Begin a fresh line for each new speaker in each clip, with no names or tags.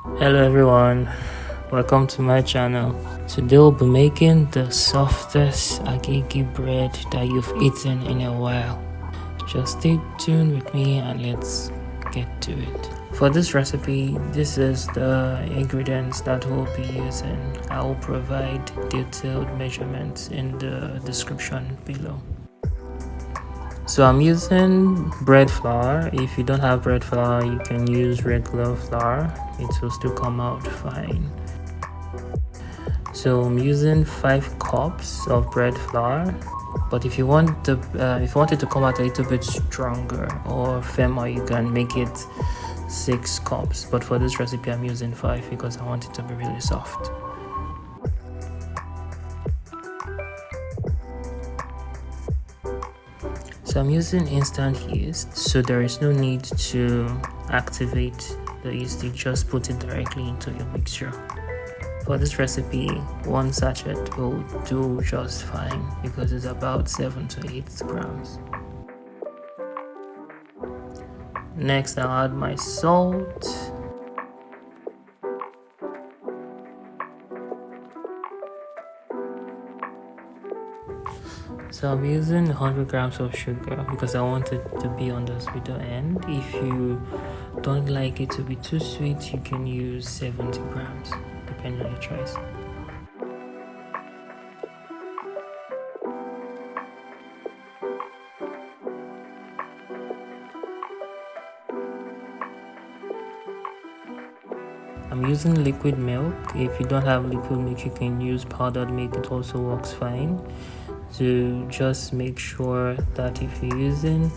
Hello everyone, welcome to my channel. Today we'll be making the softest agege bread that you've eaten in a while. Just stay tuned with me and let's get to it. For this recipe, this is the ingredients that we'll be using. I will provide detailed measurements in the description below. So I'm using bread flour. If you don't have bread flour, you can use regular flour. It will still come out fine. So I'm using 5 cups of bread flour. But if you want it to come out a little bit stronger or firmer, you can make it 6 cups. But for this recipe, I'm using 5 because I want it to be really soft. So I'm using instant yeast, so there is no need to activate the yeast, you just put it directly into your mixture. For this recipe, 1 sachet will do just fine because it's about 7 to 8 grams. Next, I'll add my salt. So I'm using 100 grams of sugar because I want it to be on the sweeter end. If you don't like it to be too sweet, you can use 70 grams, depending on your choice. I'm using liquid milk. If you don't have liquid milk, you can use powdered milk. It also works fine. To just make sure that if you're using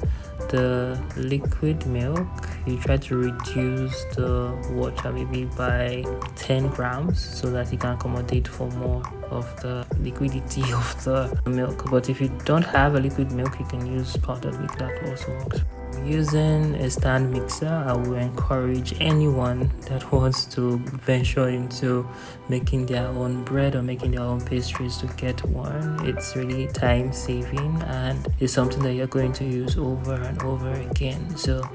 the liquid milk, you try to reduce the water maybe by 10 grams so that it can accommodate for more of the liquidity of the milk. But if you don't have a liquid milk, you can use powdered milk. That also works. Using a stand mixer, I will encourage anyone that wants to venture into making their own bread or making their own pastries to get one. It's really time saving and it's something that you're going to use over and over again, so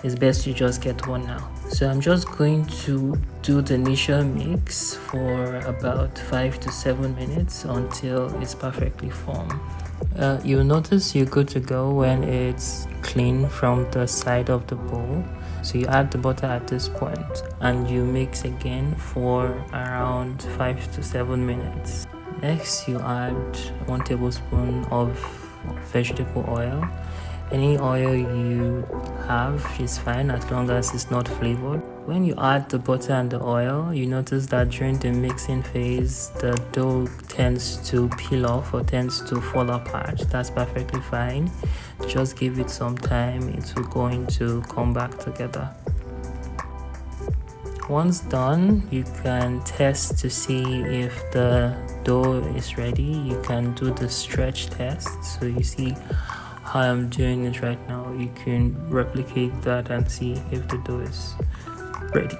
it's best you just get one now. So I'm just going to do the initial mix for about 5 to 7 minutes until it's perfectly formed. You'll notice you're good to go when it's clean from the side of the bowl. So you add the butter at this point and you mix again for around 5 to 7 minutes. Next, you add 1 tablespoon of vegetable oil. Any oil you have is fine as long as it's not flavored. When you add the butter and the oil, you notice that during the mixing phase, the dough tends to peel off or tends to fall apart. That's perfectly fine. Just give it some time, it's going to come back together. Once done, you can test to see if the dough is ready. You can do the stretch test. So you see how I'm doing it right now. You can replicate that and see if the dough is ready.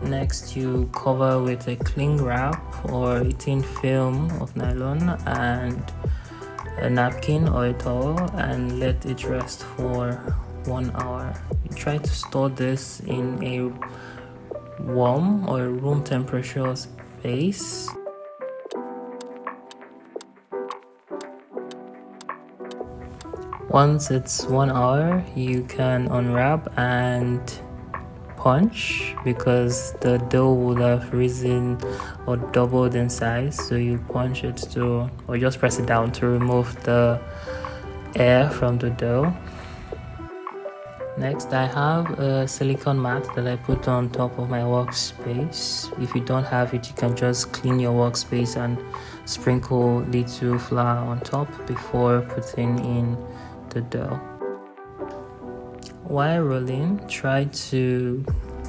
Next, you cover with a cling wrap or a thin film of nylon and a napkin or a towel and let it rest for 1 hour. You try to store this in a warm or room temperature space. Once it's 1 hour, you can unwrap and punch because the dough would have risen or doubled in size. So you punch it to, or just press it down to remove the air from the dough. Next, I have a silicone mat that I put on top of my workspace. If you don't have it, you can just clean your workspace and sprinkle little flour on top before putting in the dough. While rolling, try to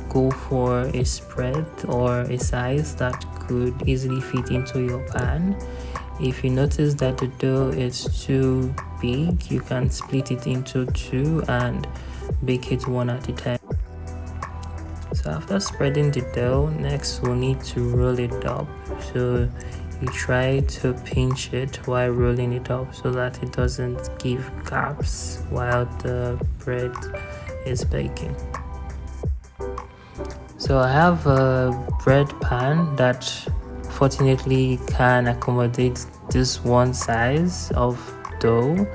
go for a spread or a size that could easily fit into your pan. If you notice that the dough is too big, you can split it into 2 and bake it 1 at a time. So after spreading the dough, next we'll need to roll it up. So you try to pinch it while rolling it up so that it doesn't give gaps while the bread is baking. So I have a bread pan that fortunately can accommodate this one size of dough,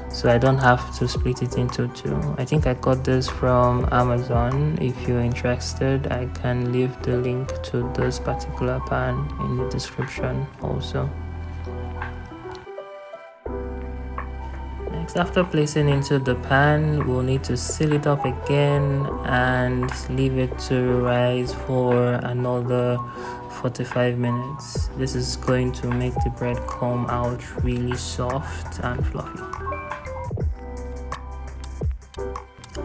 so I don't have to split it into two. I think I got this from Amazon. If you're interested, I can leave the link to this particular pan in the description also. Next, after placing into the pan, we'll need to seal it up again and leave it to rise for another 45 minutes. This is going to make the bread come out really soft and fluffy.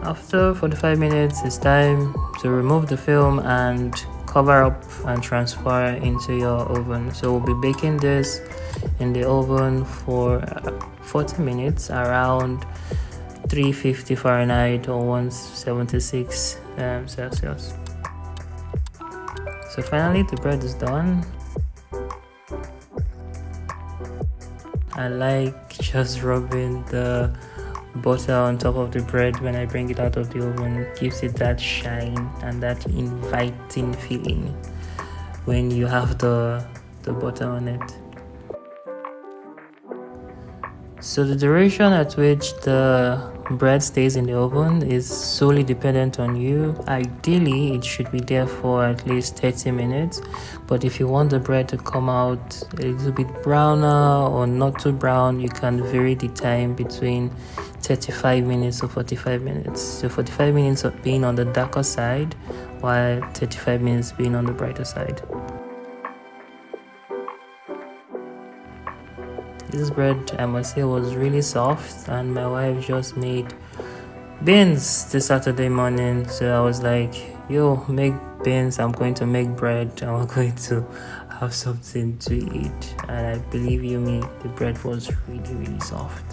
After 45 minutes, it's time to remove the film and cover up and transfer into your oven. So we'll be baking this in the oven for 40 minutes around 350 Fahrenheit or 176 Celsius. So finally the bread is done. I like just rubbing the butter on top of the bread when I bring it out of the oven. It gives it that shine and that inviting feeling when you have the butter on it. So the duration at which the bread stays in the oven is solely dependent on you. Ideally, it should be there for at least 30 minutes. But if you want the bread to come out a little bit browner or not too brown, you can vary the time between 35 minutes or 45 minutes. So 45 minutes of being on the darker side, while 35 minutes being on the brighter side. This bread, I must say, was really soft, and my wife just made beans this Saturday morning. So I was like, yo, make beans, I'm going to make bread, and we're going to have something to eat. And I believe you me, the bread was really soft.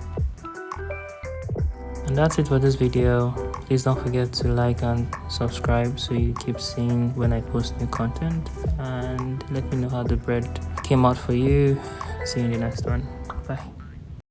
And that's it for this video. Please don't forget to like and subscribe so you keep seeing when I post new content, and let me know how the bread came out for you. See you in the next one. Bye.